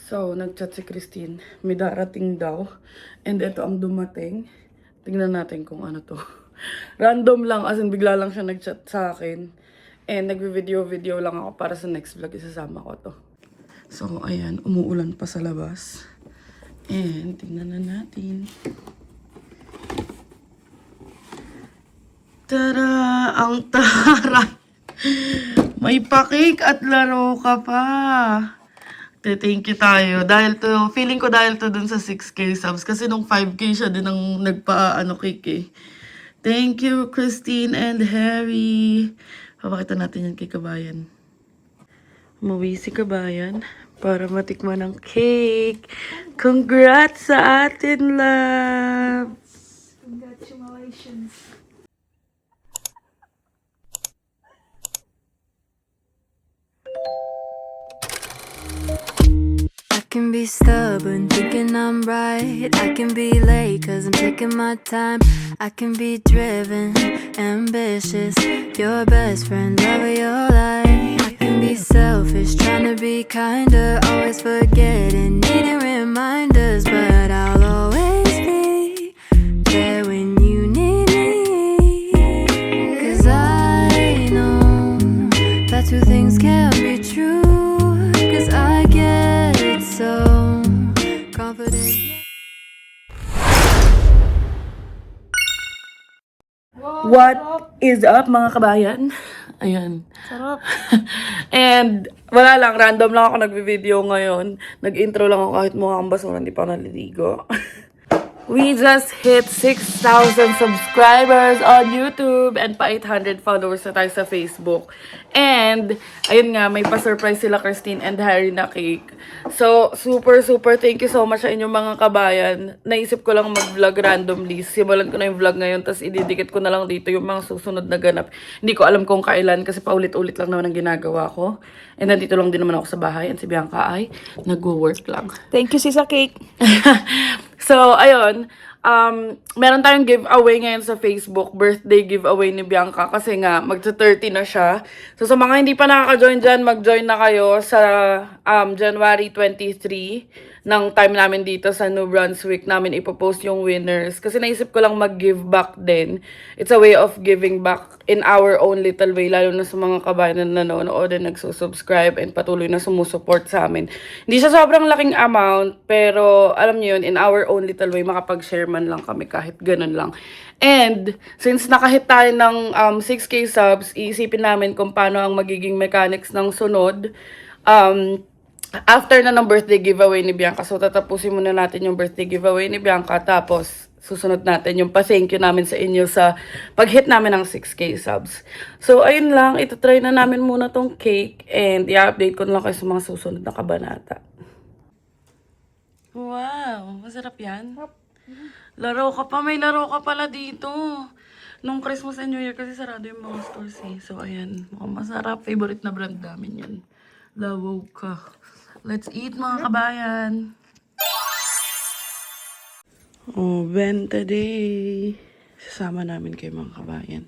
So, nag-chat si Christine. May darating daw. And ito ang dumating. Tingnan natin kung ano to. Random lang, as in bigla lang siya nag-chat sa akin. And nagvi-video lang ako para sa next vlog. Isasama ko to. So, ayan. Umuulan pa sa labas. And, tingnan na natin. Tara! Ang taray! May pa-cake at laro ka pa! Thank you tayo. Feeling ko dahil to dun sa 6K subs. Kasi nung 5K siya din ang cake eh. Thank you, Christine and Harry. Papakita natin yan kay Kabayan. Umuwi si Kabayan para matikman ng cake. Congrats sa atin, love! Congratulations. I can be stubborn, thinking I'm right. I can be late, cause I'm taking my time. I can be driven, ambitious, your best friend, love of your life. I can be selfish, trying to be kinder, always forgetting, needing reminders. But I'll always be there when you need me. Cause I know that two things can't be true. Cause I get so confident. What is up, mga kabayan? Ayan. Sarap. And, wala lang. Random lang ako nagvi-video ngayon. Nag-intro lang ako kahit mukha akong basura. Hindi pa ako naliligo. We just hit 6,000 subscribers on YouTube and pa 800 followers na tayo sa Facebook. And, ayun nga, may pa-surprise sila Christine and Harry na cake. So, super thank you so much sa inyong mga kabayan. Naisip ko lang mag-vlog randomly. Simulan ko na yung vlog ngayon, tapos ididikit ko na lang dito yung mga susunod na ganap. Hindi ko alam kung kailan kasi paulit-ulit lang naman ang ginagawa ko. And nandito lang din naman ako sa bahay. And si Bianca ay nag-work lang. Thank you, Sisa Cake. So, ayun. Meron tayong giveaway ngayon sa Facebook. Birthday giveaway ni Bianca. Kasi nga, magsa-30 na siya. So, sa mga hindi pa nakaka-join dyan, mag-join na kayo sa January 23 ng time namin dito sa New Brunswick namin ipopost yung winners. Kasi naisip ko lang mag-give back din. It's a way of giving back in our own little way. Lalo na sa mga kabayan na nanonood and nagsusubscribe and patuloy na sumusuport sa amin. Hindi siya sobrang laking amount, pero alam niyo yun, in our own little way, makapag-share man lang kami kahit ganun lang. And, since nakahit tayo ng 6K subs, iisipin namin kung paano ang magiging mechanics ng sunod. After na ng birthday giveaway ni Bianca, so tatapusin muna natin yung birthday giveaway ni Bianca, tapos susunod natin yung pa-thank you namin sa inyo sa pag-hit namin ng 6K subs. So, ayun lang, itatry na namin muna tong cake and i-update ko na lang kayo sa mga susunod na kabanata. Wow, masarap yan. Laro ka pa, may laro ka pala dito. Nung Christmas and New Year kasi sarado yung mga stores eh. So, ayan, mukhang masarap. Favorite na brand namin yan. Laro ka. Let's eat, mga kabayan. Oh, benta day. Sasama namin kayo, mga kabayan.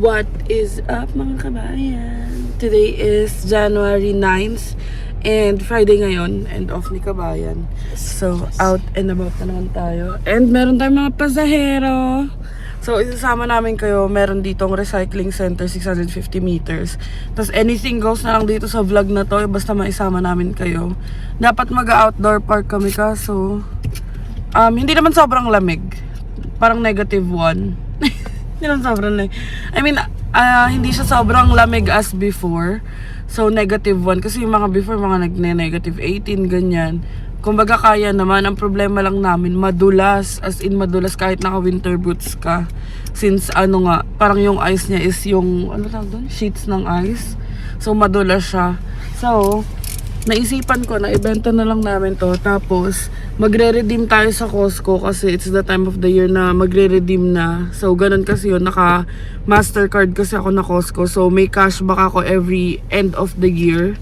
What is up, mga kabayan? Today is January 9th and Friday ngayon, and off ni Kabayan. So, out and about na naman tayo. And meron tayong mga pasahero. So, isasama namin kayo. Meron ditong recycling center, 650 meters. Tapos, anything goes na lang dito sa vlog na to. Basta maisama namin kayo. Dapat mag-outdoor park kami kaso hindi naman sobrang lamig. Parang -1. Hindi naman sobrang lamig. I mean, hindi siya sobrang lamig as before. So, -1. Kasi yung mga before, mga -18, ganyan. Kumbaga kaya naman, ang problema lang namin, madulas, as in madulas kahit naka-winter boots ka. Since parang yung ice niya is yung, tawag doon? Sheets ng ice. So madulas siya. So, naisipan ko na ibenta na lang namin to. Tapos, magre-redeem tayo sa Costco kasi it's the time of the year na magre-redeem na. So, ganun kasi yun, naka-Mastercard kasi ako na Costco. So, may cashback ako every end of the year.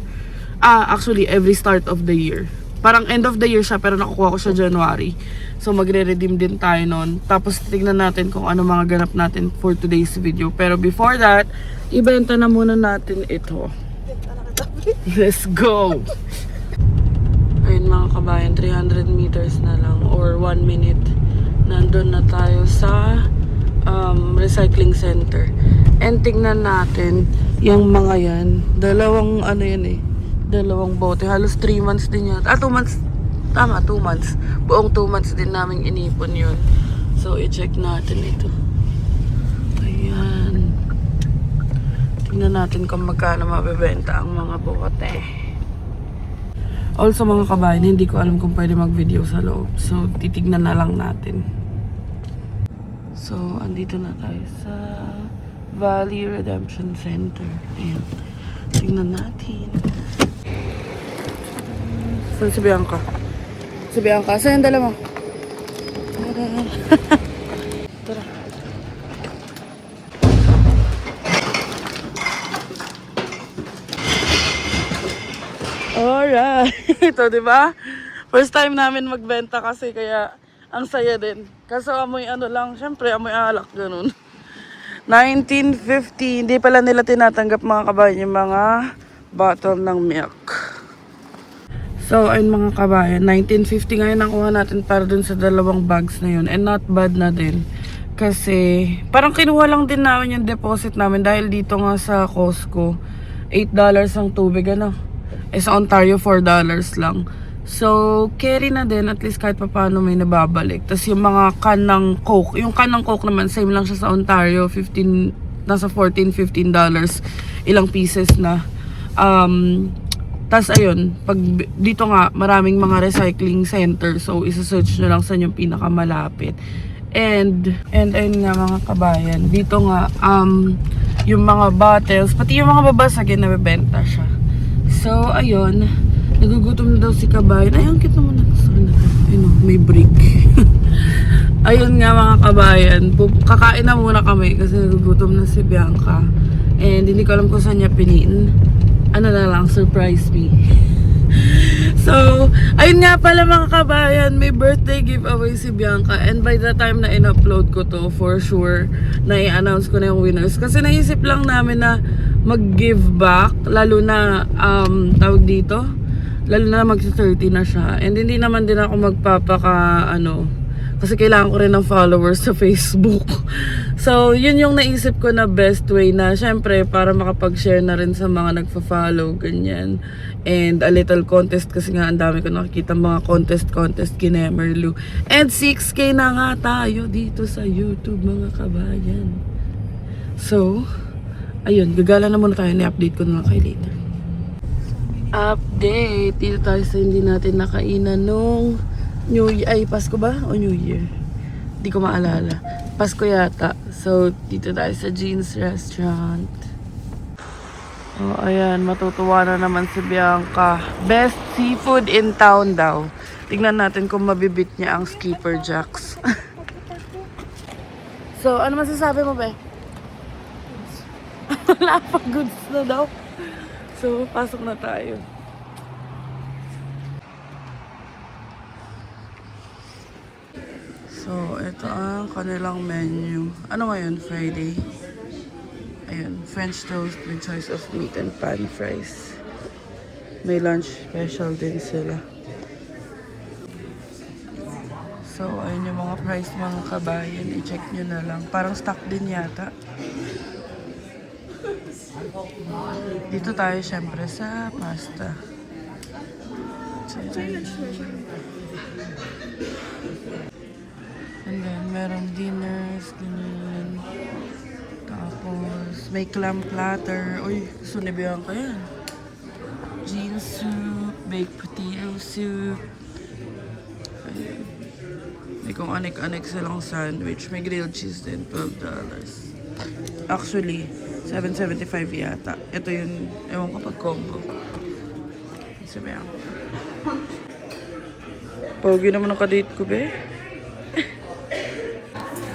Actually, every start of the year. Parang end of the year siya, pero nakukuha ko siya January. So, magre-redeem din tayo nun. Tapos, tignan natin kung ano mga ganap natin for today's video. Pero before that, ibenta na muna natin ito. Let's go! mga kabayan, 300 meters na lang or 1 minute. Nandun na tayo sa recycling center. And tingnan natin yung mga yan. Dalawang ano yan eh. Dalawang bote. Halos 3 months din yata. 2 months. Tama, 2 months. Buong 2 months din namin inipon yun. So, i-check natin ito. Ayan. Tingnan natin kung magkano mabibenta ang mga bote. Also mga kabayan, hindi ko alam kung pwede mag-video sa loob. So, titignan na lang natin. So, andito na tayo sa Valley Redemption Center. Ayan. Tingnan natin. Saan si Bianca? Si Bianca, saan yung dala mo? Tara. Tara. Alright. Ito, di ba? First time namin magbenta kasi kaya ang saya din. Kaso amoy ano lang, syempre amoy alak, ganun. 1950, hindi pala nila tinatanggap mga kabayan yung mga bottle ng milk. So, ayun mga kabayan, 1950 ngayon nakuha natin para dun sa dalawang bags na yun. And not bad na din. Kasi, parang kinuha lang din namin yung deposit namin dahil dito nga sa Costco, $8 ang tubig, ano? Sa Ontario, $4 lang. So, carry na din, at least kahit pa paano may nababalik. Tapos yung mga can ng Coke, yung can ng Coke naman, same lang siya sa Ontario, nasa $14-15, ilang pieces na. Tapos ayun, pag dito nga, maraming mga recycling center, so isa-search nyo lang sa yung pinakamalapit. And ayun nga mga kabayan, dito nga, yung mga bottles, pati yung mga babasagin, nabibenta siya. So, ayun, nagugutom na daw si kabayan. Ay, ang cute naman na sana. Ayun, may brick. Ayun nga mga kabayan, kakain na muna kami kasi nagugutom na si Bianca. And hindi ko alam kung saan niya piniin. Ano na lang, surprise me. So, ayun nga pala mga kabayan, may birthday giveaway si Bianca. And by the time na in-upload ko to, for sure, na i-announce ko na yung winners. Kasi naisip lang namin na mag-give back, lalo na, tawag dito, lalo na mag-30 na siya. And hindi naman din ako magpapaka, kasi kailangan ko rin ng followers sa Facebook. So, yun yung naisip ko na best way na, syempre, para makapag-share na rin sa mga nagfa-follow, ganyan. And a little contest kasi nga, ang dami ko nakikita mga contest kina Emerlu. And 6K na nga tayo dito sa YouTube, mga kabayan. So, ayun, gagala na muna tayo. Ni-update ko na lang kay later. Update! Dito tayo sa hindi natin nakainan nung New Year. Ay, Pasko ba? O New Year? Hindi ko maalala. Pasko yata. So, dito tayo sa Jeans Restaurant. Oh, ayan. Matutuwa na naman si Bianca. Best seafood in town daw. Tignan natin kung mabibit niya ang Skipper Jacks. So, ano masasabi mo, be? Wala pa, goods na daw. So, pasok na tayo. So, ito ang kanilang menu. Ano ngayon? Friday. Ayun, French toast with choice of meat and pan fries. May lunch special din sila. So, ayun yung mga price mga kabayan. I-check nyo na lang. Parang stock din yata. Dito tayo syempre sa pasta. And then, meron dinners, ganyan. Tapos, may clam platter. Uy, gusto ni Bianca yan. Jean soup, baked potato soup. Ayan. May kung anek-anek silang sandwich. May grilled cheese din, $12. Actually, $7.75 yata. Ito yung, ewan ko pag combo. Sabi ako. Pogi naman ang kadate ko, be.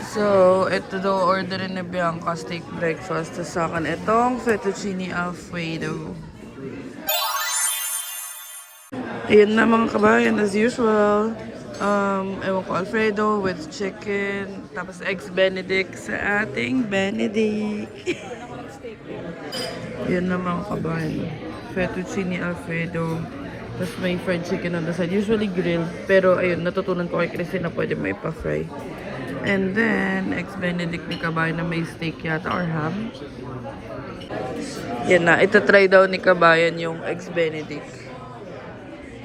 So, ito daw orderin ni Bianca steak breakfast. Tapos sa akin, itong fettuccine alfredo. Ayan na mga kabayan, as usual. Ewan ko, alfredo with chicken. Tapos eggs benedict sa ating benedict. Ayan na mga kabayan. Fettuccine alfredo Tapos may fried chicken on the side. Usually grilled. Pero ayun, natutunan ko kay Christine na pwede may pa-fry. And then, Eggs Benedict ni Kabayan na may steak yata or ham. Yan na. Ito try daw ni Kabayan yung Eggs Benedict.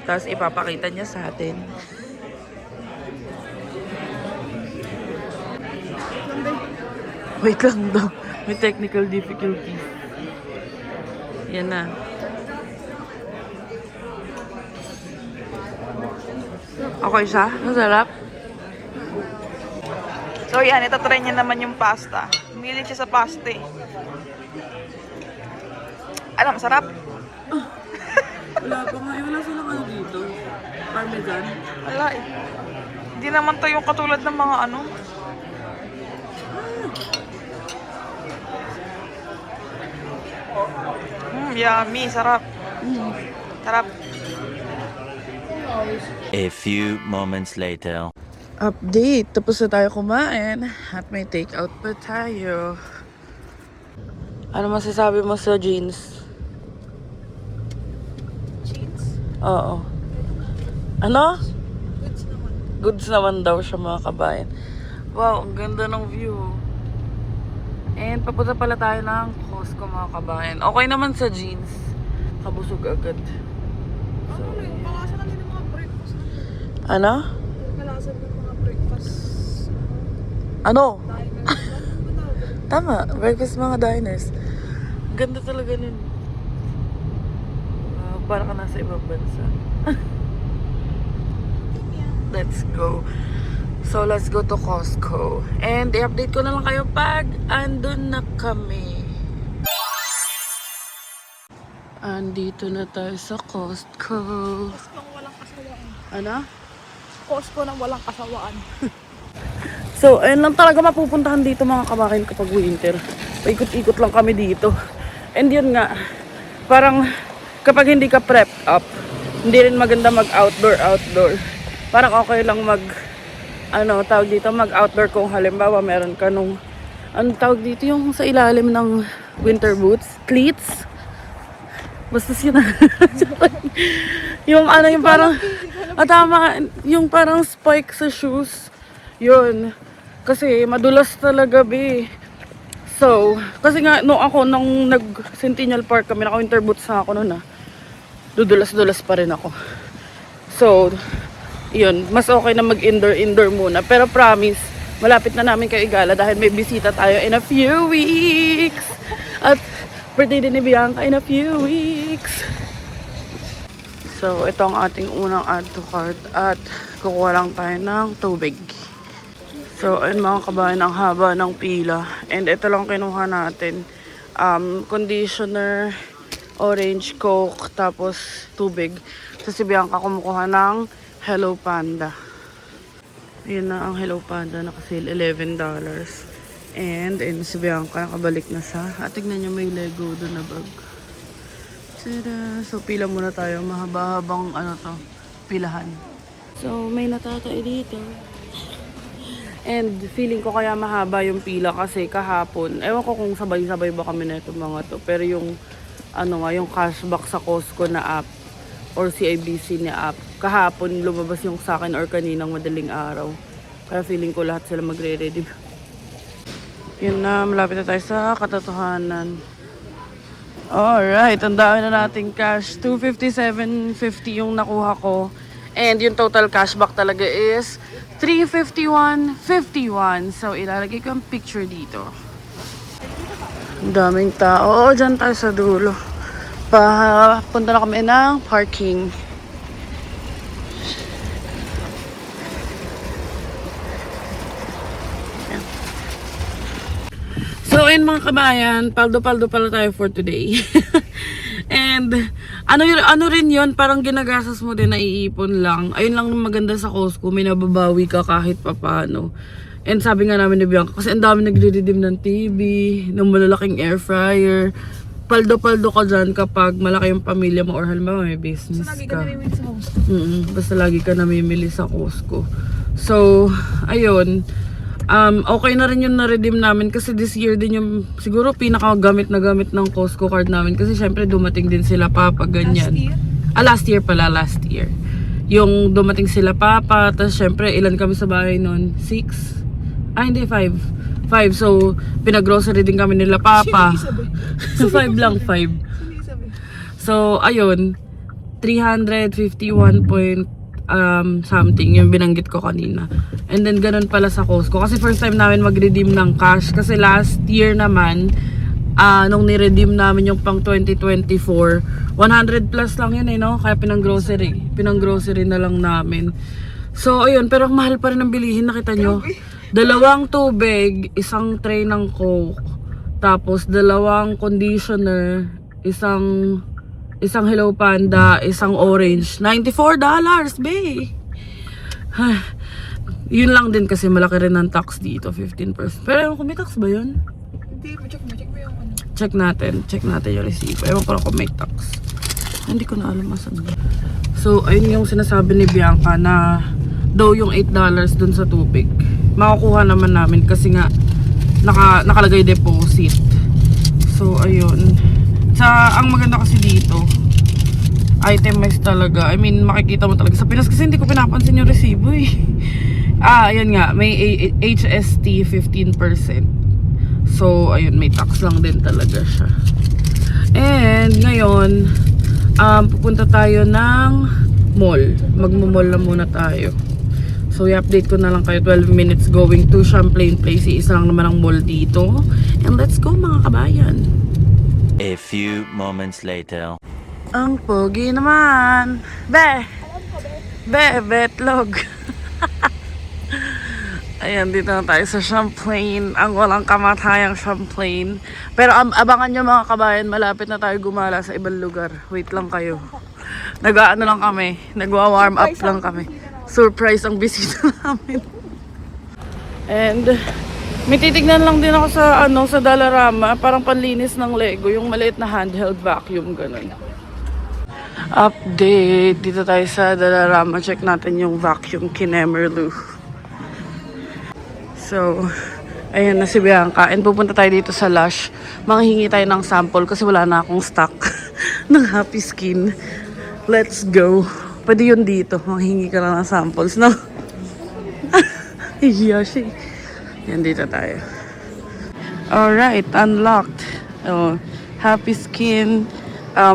Tapos ipapakita niya sa atin. Wait lang daw. May technical difficulties. Yan na. Okay siya? Masarap? So yan, itatry niya naman yung pasta. Milig siya sa pasta eh. Ano, masarap? Wala pa nga. Wala silang ano dito. Parmesan. Wala eh. Hindi naman to yung katulad ng mga ano. Yummy, sarap. Sarap. A few moments later. Update. Tapos na tayo kumain. At may take-out pa tayo. Ano masasabi mo sa jeans? Cheese? Oo. Ano? Goods naman daw siya mga kabayan. Wow, ang ganda ng view. And papunta pala tayo ng Costco mga kabayan. Okay naman sa jeans. Kabusog agad. Kalasan natin yung mga breakfast. Ano? Kalasan ng mga breakfast. Ano? Tama, breakfast mga diners. Ganda talaga nun. Para ka nasa ibang bansa. Let's go. So, let's go to Costco. And i-update ko na lang kayo pag andun na kami. Andito na tayo sa Costco. Costco ng walang kasawaan. Ano? Costco ng walang kasawaan. So, ayun lang talaga mapupuntahan dito mga kabakin kapag winter. Paikot-ikot lang kami dito. And yun nga, parang kapag hindi ka prepped up, hindi rin maganda mag-outdoor. Parang okay lang tawag dito, mag-outdoor kung halimbawa meron ka nung, tawag dito yung sa ilalim ng winter boots, cleats. Basta yun na. yung parang, tama, yung parang spike sa shoes. Yun. Kasi madulas talaga, be. So, kasi nga, nung nag-Centennial Park kami, naka-winter boots na ako noon dudulas-dulas pa rin ako. So, yun, mas okay na mag-indoor muna. Pero promise, malapit na namin kayo igala dahil may bisita tayo in a few weeks. At birthday din ni Bianca in a few weeks. So, ito ang ating unang add to cart at kukuha lang tayo ng tubig. So, ayun mga kabayan, ang haba ng pila. And ito lang kinuha natin. Conditioner, orange, coke, tapos tubig. So, si Bianca kumukuha ng Hello Panda. Yun na ang Hello Panda. Nakasale $11. And si Bianca nakabalik na sa. At tignan nyo may Lego doon na bag. Tada! So, pila muna tayo. Mahaba-habang pilahan. So, may natatay dito. And feeling ko kaya mahaba yung pila kasi kahapon, ewan ko kung sabay-sabay ba kami na itong mga to, pero yung yung cashback sa Costco na app or CIBC na app, kahapon lumabas yung sa akin or kaninang madaling araw. Kaya feeling ko lahat sila magre-ready. Yun na, malapit na tayo sa katotohanan. Alright, ang dami na nating cash. $257.50 yung nakuha ko. And yung total cashback talaga is $351.51. So, ilalagay ko ang picture dito. Ang daming tao. Oo, dyan tayo sa dulo. Punta na kami ng parking. Ayan. So, ayun mga kabayan, paldo-paldo pala tayo for today. And, ano rin yun, parang ginagasas mo din, naiipon lang. Ayun lang maganda sa Costco, may nababawi ka kahit papano. And sabi nga namin ni Bianca, kasi ang dami nagre-redeem ng TV, ng malalaking air fryer. Paldo-paldo ka dyan kapag malaki yung pamilya mo or halimbawa may business Lagi ka. ka namimili sa Costco. Basta lagi ka namimili sa Costco. So, ayun. Okay na rin yung na-redeem namin kasi this year din yung siguro pinaka-gamit na gamit ng Costco card namin kasi syempre dumating din sila papa, ganyan. Last year? Last year pala, last year. Yung dumating sila papa, tapos syempre ilan kami sa bahay noon? 6? Hindi, 5. 5, so pinag-grocery din kami nila papa. 5 lang, 5. So, ayun, 351 point something yung binanggit ko kanina. And then ganun pala sa Costco. Kasi first time namin mag-redeem ng cash. Kasi last year naman, nung ni-redeem namin yung pang 2024, 100 plus lang yun no? Kaya pinang-grocery na lang namin. So, ayun, pero ang mahal pa rin ang bilihin, nakita nyo? 2 tubig, 1 tray ng Coke, tapos 2 conditioner, isang Hello Panda, 1 orange. $94, be! Yun lang din kasi malaki rin ang tax dito, 15%. Pero ewan ko, may tax ba yun? Hindi, check mo yung ano. Check natin yung receipt. Ewan ko lang kung may tax. Hindi ko na alam masan. So, ayun yung sinasabi ni Bianca na daw yung $8 dun sa tubig. Makukuha naman namin kasi nga nakalagay deposit. So, ayun. Ang maganda kasi dito, itemized talaga. I mean, makikita mo talaga. Sa Pinas kasi hindi ko pinapansin yung resibo eh. Ayun nga. May HST 15%. So, ayun. May tax lang din talaga siya. And, ngayon, pupunta tayo ng mall. Magmo-mall na muna tayo. So, i-update ko na lang kayo. 12 minutes going to Champlain Place. Isa lang naman ang mall dito. And let's go mga kabayan. A few moments later. Ang pogi naman. Betlog. Ayan, dito na tayo sa Champlain. Ang walang kamatayang Champlain. Pero abangan nyo mga kabayan, malapit na tayo gumala sa ibang lugar. Wait lang kayo. Nag-ano lang kami. Nagwa-warm up lang kami. Surprise ang bisita namin. And may titignan lang din ako sa sa Dollarama, parang panlinis ng Lego, yung maliit na handheld vacuum ganun. Update, dito tayo sa Dollarama, check natin yung vacuum Kinemerlu. So, ayan na si Bianca, and pupunta tayo dito sa Lush. Manghihingi tayo ng sample kasi wala na akong stock ng Happy Skin. Let's go. Pwede yun dito, manghihingi ka lang ng samples, no? Iya siya. Yan, dito tayo. Alright, unlocked. Happy Skin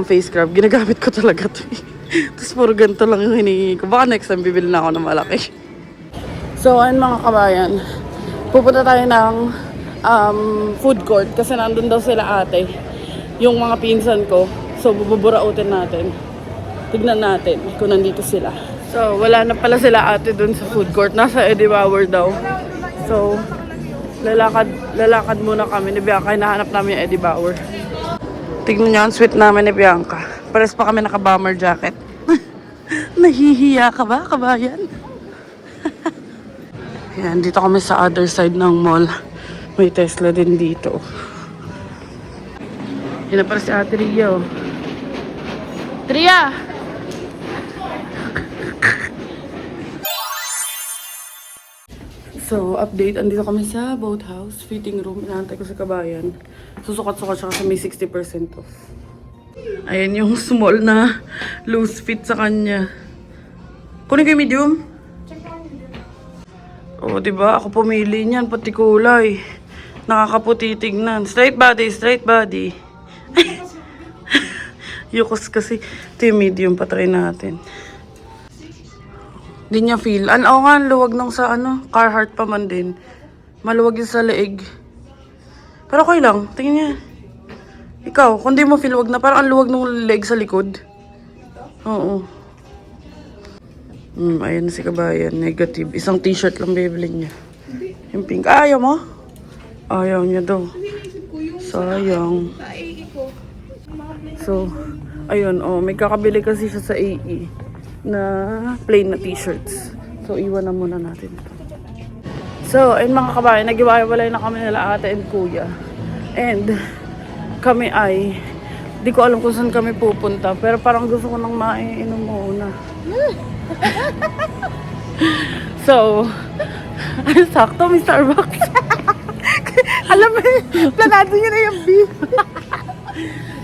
face scrub. Ginagamit ko talaga ito. Tapos puro ganito lang yung hinihingi ko. Baka next time bibili na ako ng malaki. So, ayun mga kabayan. Pupunta tayo ng food court kasi nandun daw sila ate. Yung mga pinsan ko. So, buburautin natin. Tignan natin kung nandito sila. So, wala na pala sila ate dun sa food court. Nasa Eddie Bauer daw. So, lalakad muna kami ni Bianca. Hinahanap namin yung Eddie Bauer. Tignan nyo ang sweet namin ni Bianca. Pares pa kami naka-bomber jacket. Nahihiya ka ba, kabayan? Yan, dito kami sa other side ng mall. May Tesla din dito. Yan na para si Ate Ria. Tria! So, update. Andito kami sa boathouse, fitting room. Inaantay ko sa kabayan. Susukat-sukat siya kasi may 60% off. Ayan yung small na loose fit sa kanya. Kunin ko yung medium? Oo, diba? Ako pumili niyan, pati kulay. Nakakaputi tignan. Straight body. Yukos kasi. Ito yung medium, patry natin. Di niya feel. Oo nga, luwag nung sa Carhartt pa man din. Maluwag yun sa leeg. Pero okay lang, tingin niya. Ikaw, kung di mo feel, wag na. Parang ang luwag ng leg sa likod. Oo. Ayan si kabayan, negative. Isang t-shirt lang bibili niya. Yung pink. Ayaw mo? Ayaw niya daw. Sayang. So, ayun, may kakabili kasi siya sa AE na plain na t-shirts. So, iwan na muna natin ito. So, ayun mga kabayan, nag-iwalay na kami nila ate and kuya. And, kami ay, di ko alam kung saan kami pupunta. Pero parang gusto ko nang maiinom muna. So, sakto, may Starbucks. Alam mo, planado nyo na yung beef.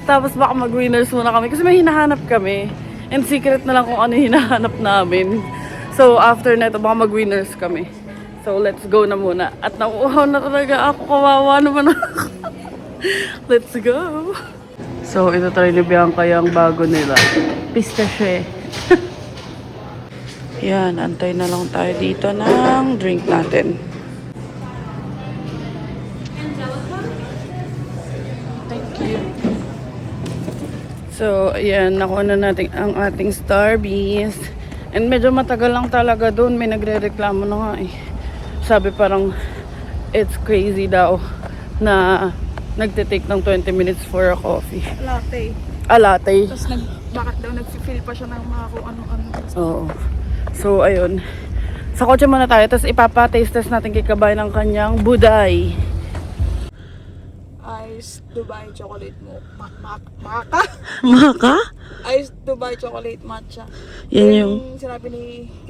Tapos baka mag-winners muna kami. Kasi may hinahanap kami. And secret na lang kung ano hinahanap namin. So, after na ito, baka mag-winners kami. So, let's go na muna. At nauuhaw na talaga ako. Kawawa naman ako. Let's go. So, ito try ni Bianca yung bago nila. Pistache. Yan, antay na lang tayo dito ng drink natin. Thank you. So, ayan, nakuha na natin ang ating Starbies. And medyo matagal lang talaga doon. May nagre-reklamo na nga eh. Sabi parang, it's crazy daw na nagtitake ng 20 minutes for a coffee. Latte. A latte. Tapos bakit daw nag-feel pa siya ng mga kung ano-ano. Oo. So, ayun. Sa kotse muna tayo. Tapos ipapa-taste test natin kay Kabay ng kanyang buday. Ice Dubai chocolate mo. Maka? Maka? Ice Dubai chocolate matcha. Yan yung sinabi ni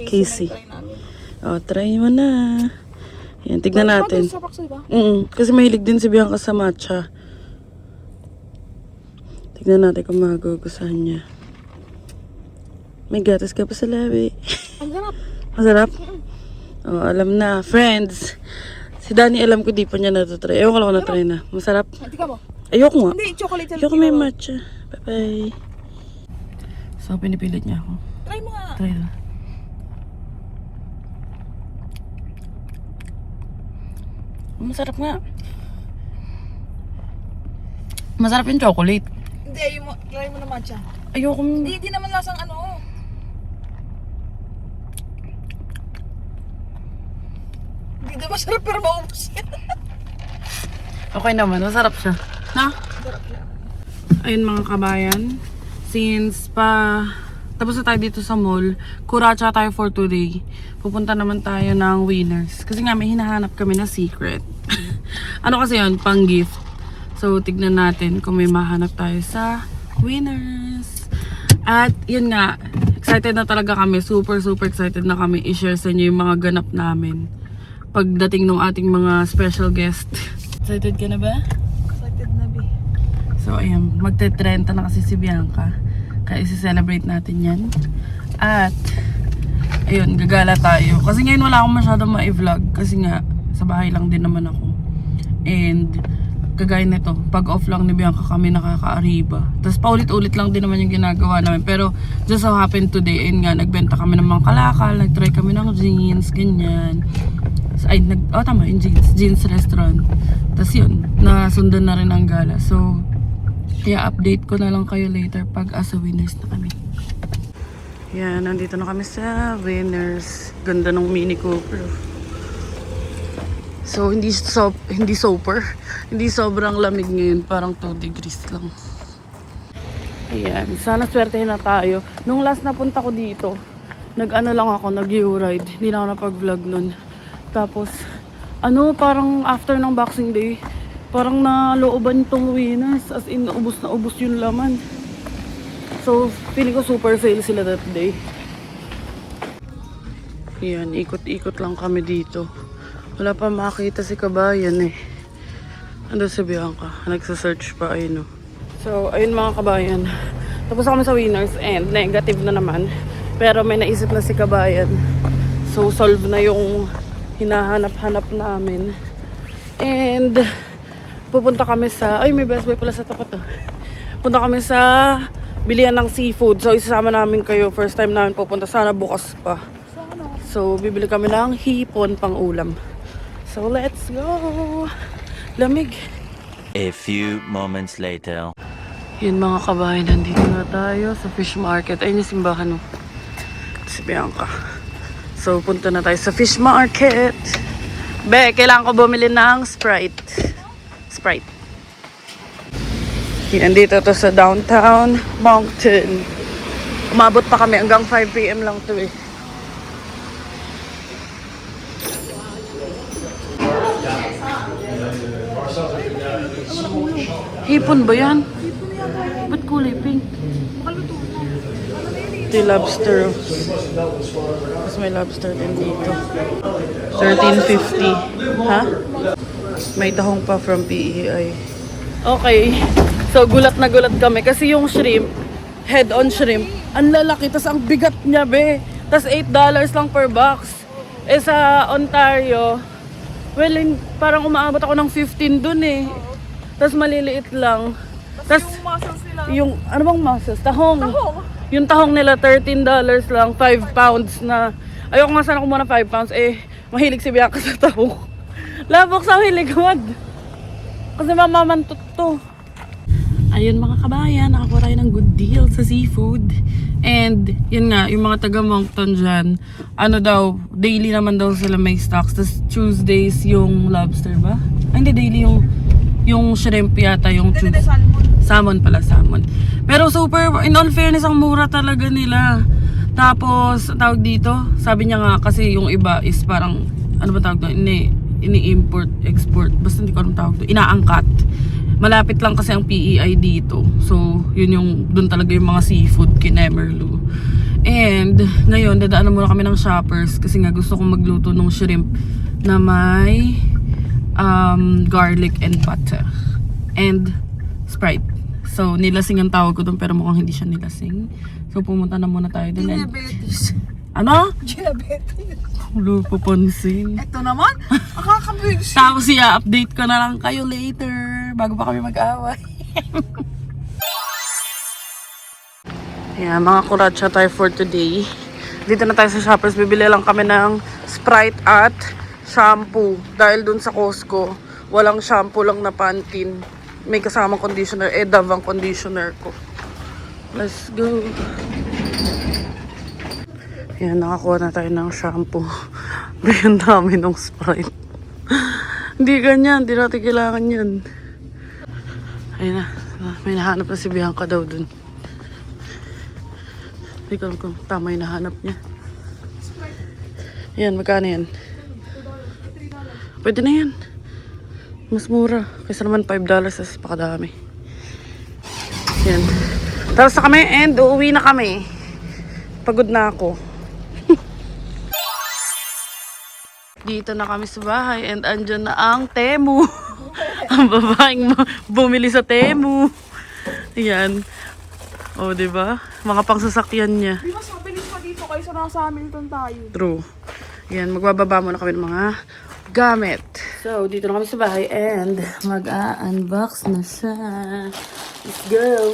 Casey. na try namin. Oh, try mo na. Yan, tignan natin. Sa pakso, diba? Kasi mahilig din si Bianca sa matcha. Tignan natin kung magugustuhan niya. May gatas ka pa sa labi. Ang sarap. Masarap? Oh, alam na. Friends, si Danny alam ko di pa niya natatry. Ewan ko lang kung natry na. Masarap? Hindi ka mo? Ayoko nga. Hindi, chocolate sa Ayoko may matcha. Bye-bye. So, pinipilit niya ako. Try mo nga. Try na. Masarap nga. Masarap yung chocolate. Hindi, try mo na matcha. Ayoko. Hindi naman lasang ano. Hindi na masarap pero maubos yan. Okay naman, masarap siya. Na? Ayun mga kabayan. Since tapos na tayo dito sa mall, Kuracha tayo for today. Pupunta naman tayo ng Winners. Kasi nga may hinahanap kami na secret. Ano kasi yun? Pang gift. So, tignan natin kung may mahanap tayo sa Winners. At yun nga, excited na talaga kami. Super excited na kami i-share sa inyo yung mga ganap namin pagdating ng ating mga special guest. Excited ka na ba? Excited na, B. So, ayan. Magte-30 na kasi si Bianca. Kaya isi-celebrate natin yan. At, ayun, gagala tayo. Kasi ngayon wala akong masyadong ma-vlog. Kasi nga, sa bahay lang din naman ako. And, kagaya nito, pag off lang ni Bianca kami nakaka-Arriba. Tapos paulit-ulit lang din naman yung ginagawa namin. Pero, just so happened today, ayun nga, nagbenta kami ng mga kalakal, nag-try kami ng jeans, ganyan. So, ay, tama, yung jeans restaurant. Tapos yun, nasundan na rin ang gala. So, kaya update ko na lang kayo later pag asa Winners na kami. Yan, nandito na kami sa Winners. Ganda ng Mini Cooper. So, hindi sobrang lamig ngayon. Parang 2 degrees lang. Ayan, sana swertehin na tayo. Nung last na punta ko dito, nag-ano lang ako, nag-U-ride. Hindi na ako napag-vlog nun. Tapos, parang after ng Boxing Day, parang nalooban tong Winners. As in, ubos na ubos yung laman. So, feeling ko super fail sila that day. Yan, ikot-ikot lang kami dito. Wala pa makita si Kabayan eh. Ando si Bianca, nagsa-search pa, ayun o. So, ayun mga kabayan. Tapos kami sa Winners and negative na naman. Pero may naisip na si Kabayan. So, solve na yung hinahanap-hanap namin. And, pupunta kami sa, may Best Buy pala sa tapat to. Punta kami sa bilihan ng seafood. So, isasama namin kayo. First time namin pupunta. Sana bukas pa. So, bibili kami ng hipon pang ulam. So, let's go! Lamig. A few moments later. Yun mga kabayan, nandito na tayo sa fish market. Ayun yung simbahan, no? Si Bianca. So, punta na tayo sa fish market. Be, kailangan ko bumili ng Sprite. Yan, dito to sa downtown Moncton. Umabot pa kami hanggang 5 PM lang to eh. Hipon ba yan? Ba't kulay pink? Ito yung lobster. Tapos may lobster din dito. $13.50. Ha? May tahong pa from PEI. Okay. So, gulat na gulat kami. Kasi yung shrimp, head-on shrimp. Ang lalaki, tas ang bigat niya, be. Tas $8 lang per box. Eh sa Ontario, well, parang umaabot ako ng 15 dun eh. Tas maliliit lang. Tas Yung muscles nila. yung, ano bang muscles? Tahong. Yung tahong nila, $13 lang, 5 pounds na. Ayoko nga sana kumuha ng 5 pounds. Eh, mahilig si Bianca sa tahong. Labok sa hilig, wad. Kasi mamamantot to. Ayun mga kabayan, nakakuha tayo ng good deal sa seafood. And, yun nga, yung mga taga Moncton dyan, ano daw, daily naman daw sila may stocks. Tapos Tuesdays yung lobster ba? Ay, hindi, daily yung shrimp yata, yung Tuesday. Salmon pala, salmon. Pero super, in all fairness, ang mura talaga nila. Tapos, tawag dito, sabi niya nga, kasi yung iba is parang, ano ba tawag doon? Ini-import, export. Basta hindi ko alam tawag doon. Inaangkat. Malapit lang kasi ang PEI dito. So, yun yung, dun talaga yung mga seafood, kinemerlu. And, ngayon, dadaanan muna kami ng Shoppers kasi nga gusto kong magluto ng shrimp na may garlic and butter. And, Sprite. So, nilasing ang tawag ko dun pero mukhang hindi siya nilasing. So, pumunta na muna tayo dun. Diabetes. Ano? Diabetes. Hulo, papansin. Ito naman, nakakabigsi. Tapos i-update ko na lang kayo later bago pa kami mag-away. Ayan, mga kuratsa tayo for today. Dito na tayo sa Shoppers. Bibili lang kami ng Sprite at shampoo. Dahil dun sa Costco, walang shampoo lang na Pantene. May kasamang conditioner. Dove ang conditioner ko. Let's go. Ayan, nakakuha na tayo ng shampoo. Ang dami ng Sprite. Hindi ganyan, hindi natin kailangan yan. Ayun na, may nahanap na si Bianca daw dun. Hindi ko alam kung tama yung nahanap niya. Ayan, magkano yan? Pwede na yan. Mas mura. Kaysa naman $5 as pakadami. Ayan. Tapos na kami and uuwi na kami. Pagod na ako. Dito na kami sa bahay and andyan na ang Temu. Ang babaeng bumili sa Temu. Ayan. O, diba? Mga pangsasakyan niya. Di mas mabilis pa dito kaysa nasa Hamilton tayo. True. Ayan, magbababa muna kami ng mga gamit. So, dito na kami sa bahay and mag-a-unbox na siya. Let's go.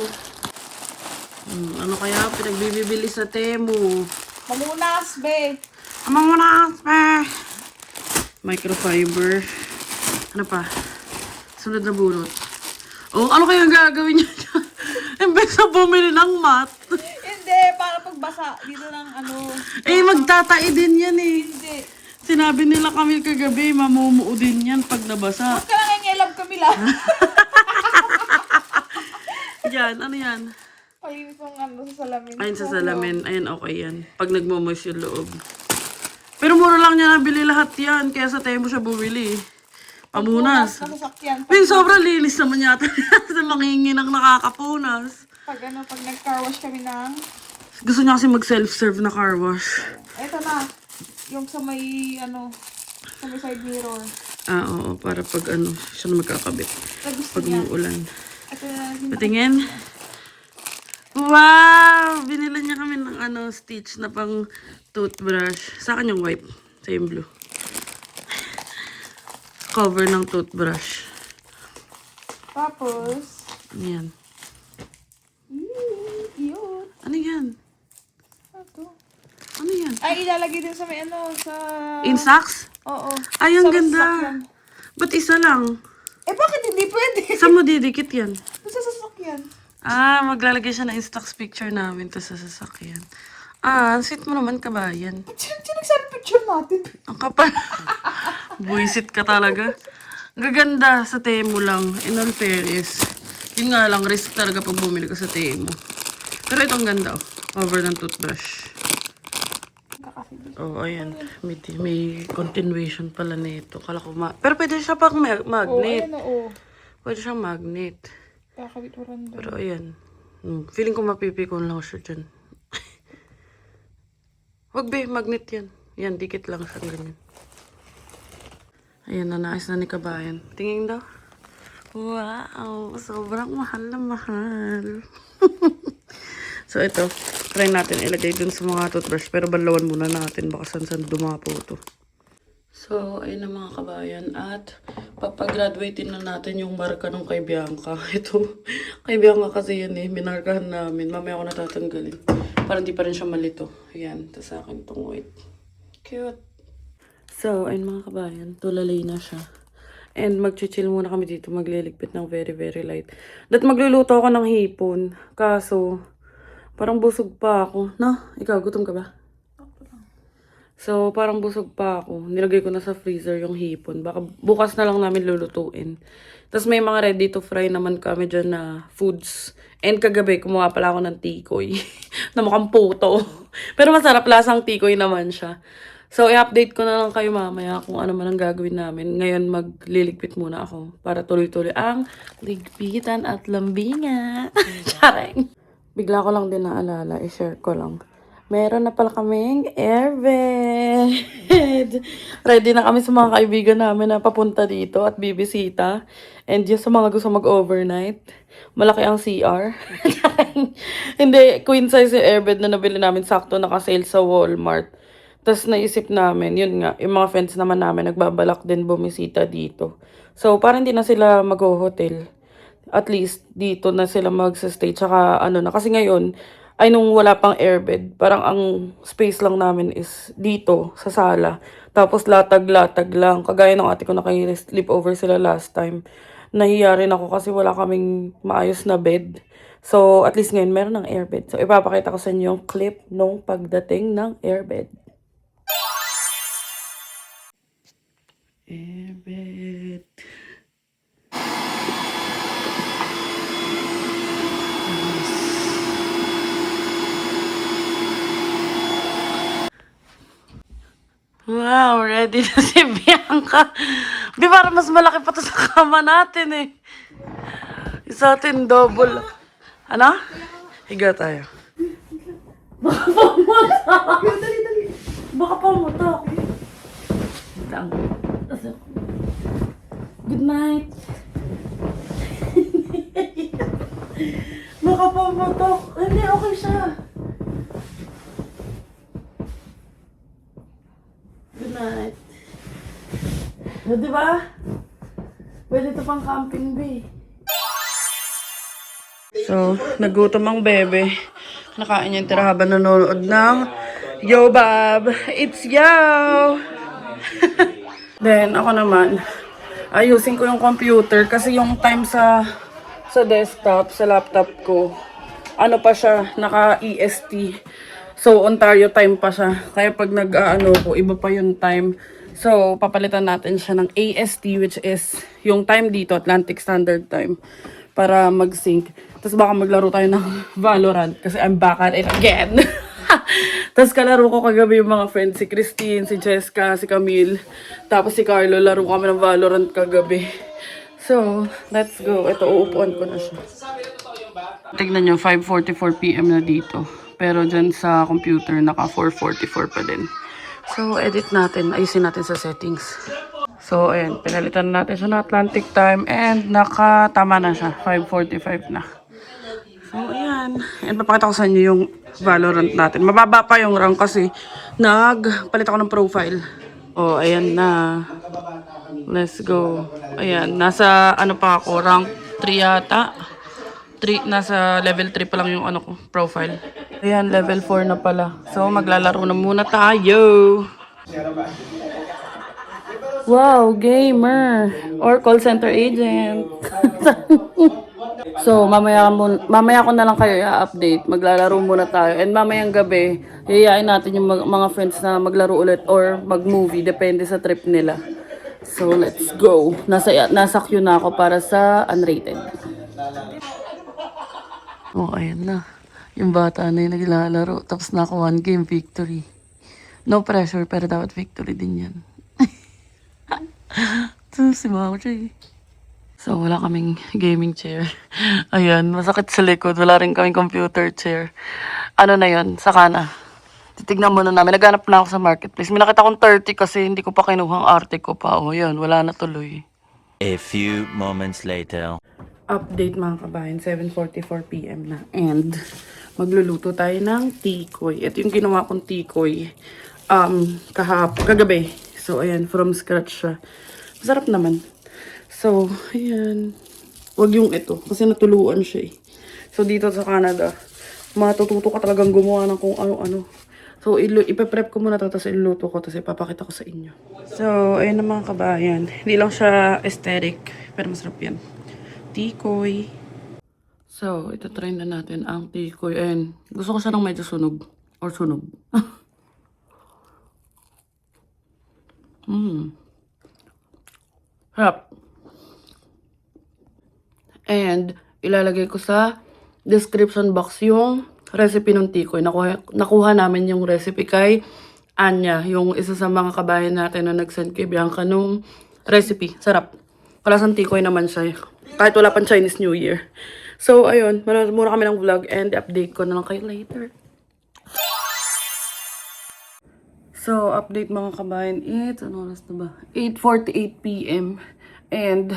Ano kaya pinagbibili sa Temu? Mamunas, be. Amang muna, pa. Microfiber. Ano pa? Sunod na bunot. Oh, ano kaya gagawin niya dyan? Imbes na bumili ng mat. Hindi, para pagbasa. Dito ng ano. Eh, magtatai din yan eh. Hindi. Sinabi nila kami kagabi, mamumuo din yan pag nabasa. Huwag ka lang ngayelab kami lang. Yan, ano yan? Palinis mong ano sa salamin. Ayun sa salamin. Ayun, okay yan. Pag nagmamoist yung loob. Pero mura lang niya nabili lahat yan. Kaya sa Temu siya bumili. Pamunas. Na sasakyan. May sobrang linis naman yata. Sa mangingin ang nakakapunas. Pag ano, pag nag-car wash kami ng... Gusto niya kasi mag-self-serve na car wash. Eto na. Yung sa may, ano, sa may side mirror. Ah, oo. Para pag ano, siya na magkakabit. Gusto Pag niya. umuulan. Ito na. Patingin. Wow! Binila niya kami ng ano, Stitch na pang toothbrush. Sa akin yung white. Sa yung blue. Cover ng toothbrush. Tapos, Ayan. cute. Ano yan? Ito. Ano yan? Ay, ilalagay din sa may ano, sa... Insacts? Oo. Ay, ang Sa ganda. sasakyan. Ba't isa lang? Eh, bakit hindi pwede? Saan mo didikit yan? Sa sasakyan. Ah, maglalagay siya ng Instax picture namin to sa sasakyan. Ah, ang sweet mo naman, kabayan. Sino nagsabi picture natin? Ang kapal. Buisit ka talaga. Gaganda sa Temu lang. In all fairness. Yun nga lang, risk talaga pag bumili ka sa Temu. Pero ito ang ganda, oh. Cover ng toothbrush. Oh, ayan. May continuation pala nito. Kala ko pero pwede siya pang magnet. Oo. Pwede siyang magnet. Kakabit mo rin doon. Pero ayan. Feeling ko mapipikon lang siya dyan. Wag be, magnet yan. Yan, dikit lang siya ganyan. Ayan, nanaayos na ni Kabayan. Tingin daw. Wow, sobrang mahal na mahal. So, ito. Try natin ilagay dun sa mga toothbrush. Pero balawan muna natin. Baka saan dumapo to. So, ayun na mga kabayan. At papagraduatein na natin yung marka ng kay Bianca. Ito, kay Bianca kasi yan eh. Minarkahan namin. Mamaya ako natatanggalin. Para hindi pa rin siya malito. Ayan. Tapos sa akin itong white. Cute. So, ayun mga kabayan. Tulalay na siya. And mag-chill muna kami dito. Magliligpit ng very, very light. That magluluto ako ng hipon. Kaso, parang busog pa ako. No? Ikaw, gutom ka ba? So, parang busog pa ako. Nilagay ko na sa freezer yung hipon. Baka bukas na lang namin lulutuin. Tapos may mga ready to fry naman kami dyan na foods. And kagabi, kumuha pala ako ng tikoy. Na mukhang puto. Pero masarap, lasang tikoy naman siya. So, i-update ko na lang kayo mamaya kung ano man ang gagawin namin. Ngayon, magliligpit muna ako para tuloy-tuloy ang ligpitan at lambinga. Charing! Bigla ko lang din naalala, i-share ko lang. Meron na pala kaming airbed. Ready na kami sa mga kaibigan namin na papunta dito at bibisita. And just sa mga gusto mag-overnight, malaki ang CR. Hindi, queen size yung airbed na nabili namin, sakto naka-sale sa Walmart. Tapos naisip namin, yun nga, yung mga friends naman namin nagbabalak din bumisita dito. So, parang hindi na sila mag-hotel. At least, dito na sila mag-stay. Tsaka, ano na, kasi ngayon, ay nung wala pang airbed, parang ang space lang namin is dito, sa sala. Tapos latag-latag lang. Kagaya ng ate ko naka-sleep over sila last time. Nahiya rin ako kasi wala kaming maayos na bed. So, at least ngayon meron ng airbed. So, ipapakita ko sa inyo yung clip nung pagdating ng airbed. Airbed. Wow, ready na si Bianca. Di para mas malaki pa to sa kama natin eh. Isa atin double. Ano? Higa tayo. Baka pamutok. Baka pamutok. Lang. Good night. Baka pamutok. Hindi, okay siya. Good night. Di ba? Pwede ito pang camping, be. So, nagutom ang bebe. Nakain niya yung tira habang nanonood ng Yo Bob, It's Yo! Then, ako naman, ayusin ko yung computer kasi yung time sa desktop, sa laptop ko, ano pa siya, naka-EST. So, Ontario time pa siya. Kaya pag nag-ano ko, iba pa yung time. So, papalitan natin siya ng AST, which is yung time dito, Atlantic Standard Time, para mag-sync. Tapos baka maglaro tayo ng Valorant kasi I'm back at it again. Tapos kalaro ko kagabi yung mga friends, si Christine, si Jessica, si Camille. Tapos si Carlo, laro kami ng Valorant kagabi. So, let's go. Ito, uupuan ko na siya. Tignan nyo, 5:44 PM na dito. Pero dyan sa computer, naka 4:44 pa din. So, edit natin. Ayusin natin sa settings. So, ayan. Pinalitan natin siya ng Atlantic time. And nakatama na siya. 5:45 na. So, ayan. And papakita ko sa inyo yung Valorant natin. Mababa pa yung rank kasi nagpalit ako ng profile. Oh, ayan na. Let's go. Ayan. Nasa ano pa ako. Rank 3 yata. Nasa level 3 pa lang yung ano ko, profile. Ayan, level 4 na pala. So, maglalaro na muna tayo. Wow, gamer. Or call center agent. So, mamaya ko na lang kayo i-update. Maglalaro muna tayo. And mamayang gabi, yayain natin yung mga friends na maglaro ulit or mag-movie. Depende sa trip nila. So, let's go. Nasa queue na ako para sa unrated. Oh, ayan na. Yung bata na yung naglalaro. Tapos naka 1 game victory. No pressure, pero dapat victory din yan. So, si Mama Jay. So, wala kaming gaming chair. Ayan, masakit sa likod. Wala rin kaming computer chair. Ano na yun? Saka na. Titignan muna namin. Naghanap na ako sa marketplace. May nakita akong 30 kasi hindi ko pa kinuha ang arte ko pa. O, yan. Wala na tuloy. A few moments later. Update mga kabayan, 7:44 PM na. And magluluto tayo ng tikoy. Ito yung ginawa kong tikoy kagabi. So ayan, from scratch siya. Masarap naman. So, ayan. Wag yung ito kasi natuluan siya eh. So dito sa Canada, matututo ka talagang gumawa ng kung ano-ano. So, ipe-prep ko muna to, tapos iluluto ko, tapos ipapakita ko sa inyo. So, ayun na mga kabayan. Hindi lang siya aesthetic, pero masarap yan. Tikoy. So, ito try na natin ang tikoy. Ayun, gusto ko siya ng medyo sunog. Or sunog. Harap. And, ilalagay ko sa description box yung recipe ng tikoy. Nakuha namin yung recipe kay Anya, yung isa sa mga kabayan natin na nag-send kay Bianca nung recipe. Sarap. Kalasang tikoy naman siya. Kahit wala pang Chinese New Year. So, ayun. Manood muna kami ng vlog and update ko na lang kayo later. So, update mga kabayan. Ano oras na ba? 8:48 PM. And,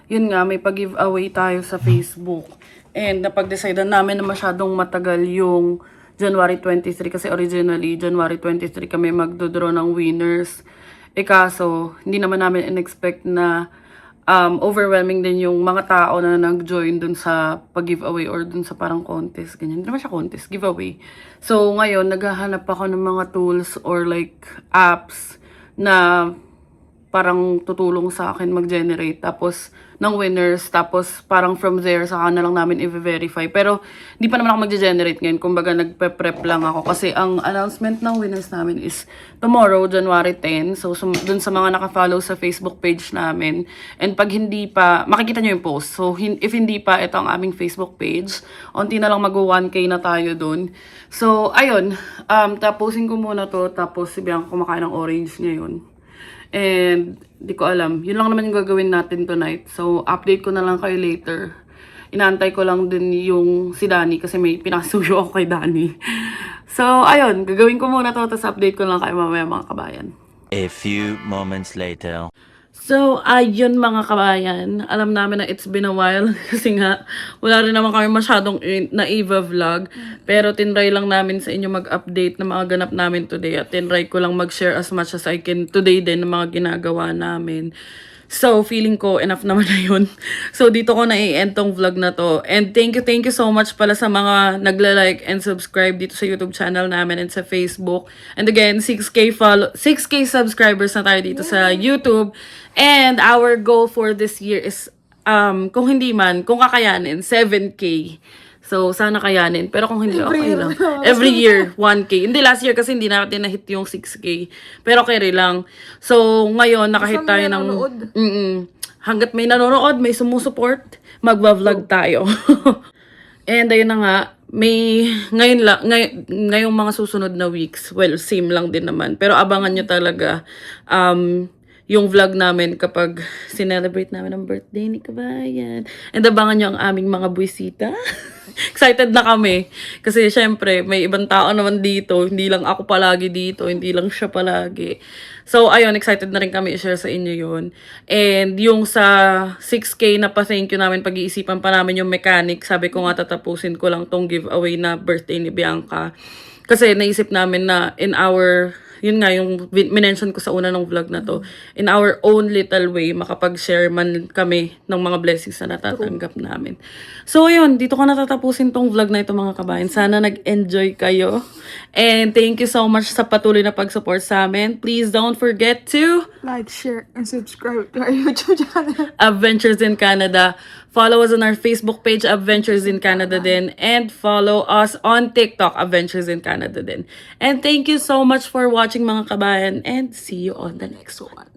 yun nga, may pag-giveaway tayo sa Facebook. And napag-decidean namin na masyadong matagal yung January 23 kasi originally January 23 kami magdodraw ng winners. Kaso hindi naman namin in-expect na overwhelming din yung mga tao na nag-join dun sa pag-giveaway or dun sa parang contest. Ganyan. Hindi naman siya contest, giveaway. So ngayon, naghahanap ako ng mga tools or like apps na parang tutulong sa akin mag-generate tapos ng winners, tapos parang from there saka na lang namin i-verify. Pero hindi pa naman ako mag-generate ngayon, kumbaga nagpe-prep lang ako kasi ang announcement ng winners namin is tomorrow, January 10. So dun sa mga naka-follow sa Facebook page namin, and pag hindi pa, makikita nyo yung post. So if hindi pa, ito ang aming Facebook page. Unti na lang mag-1K na tayo dun. So ayun, tapusin ko muna to, tapos si Bianca kumakain ng orange ngayon. And, di ko alam. Yun lang naman yung gagawin natin tonight. So, update ko na lang kayo later. Inaantay ko lang din yung si Danny kasi may pinasuyo ako kay Danny. So, ayun. Gagawin ko muna to, tapos update ko lang kayo mamaya mga kabayan. A few moments later. So, ayun mga kabayan. Alam namin na it's been a while kasi nga wala rin naman kami masyadong na-vlog. Pero tinry lang namin sa inyo mag-update ng mga ganap namin today. At tinry ko lang mag-share as much as I can today din ng mga ginagawa namin. So, feeling ko enough naman na yun. So, dito ko na i-end tong vlog na to. And thank you so much pala sa mga nagla-like and subscribe dito sa YouTube channel namin and sa Facebook. And again, 6K subscribers na tayo dito sa YouTube. And our goal for this year is, kung kakayanin, 7K. So, sana kayanin. Pero kung hindi, okay lang. Every year, 1K. Hindi, last year kasi hindi natin na-hit yung 6K. Pero okay lang. So, ngayon, nakahit tayo ng... hanggat may nanonood, may sumusuport, magwa-vlog tayo. And ayun na nga, ngayong mga susunod na weeks, well, same lang din naman. Pero abangan nyo talaga, yung vlog namin kapag sinelebrate namin ang birthday ni Kabayan. And abangan nyo ang aming mga buwisita. Excited na kami. Kasi syempre, may ibang tao naman dito. Hindi lang ako palagi dito. Hindi lang siya palagi. So, ayun, excited na rin kami i-share sa inyo yun. And yung sa 6K na pa-thank you namin, pag-iisipan pa namin yung mechanic. Sabi ko nga, tatapusin ko lang tong giveaway na birthday ni Bianca. Kasi naisip namin na in our... Yun nga, yung minention ko sa una ng vlog na to. In our own little way, makapag-share man kami ng mga blessings na natatanggap namin. So, ayun, dito ko natatapusin tong vlog na ito mga kabayan. Sana nag-enjoy kayo. And thank you so much sa patuloy na pag-support sa amin. Please don't forget to Like, share, and subscribe to our YouTube channel. Adventures in Canada. Follow us on our Facebook page, Adventures in Canada din. And follow us on TikTok, Adventures in Canada din. And thank you so much for watching mga kabayan. And see you on the next one.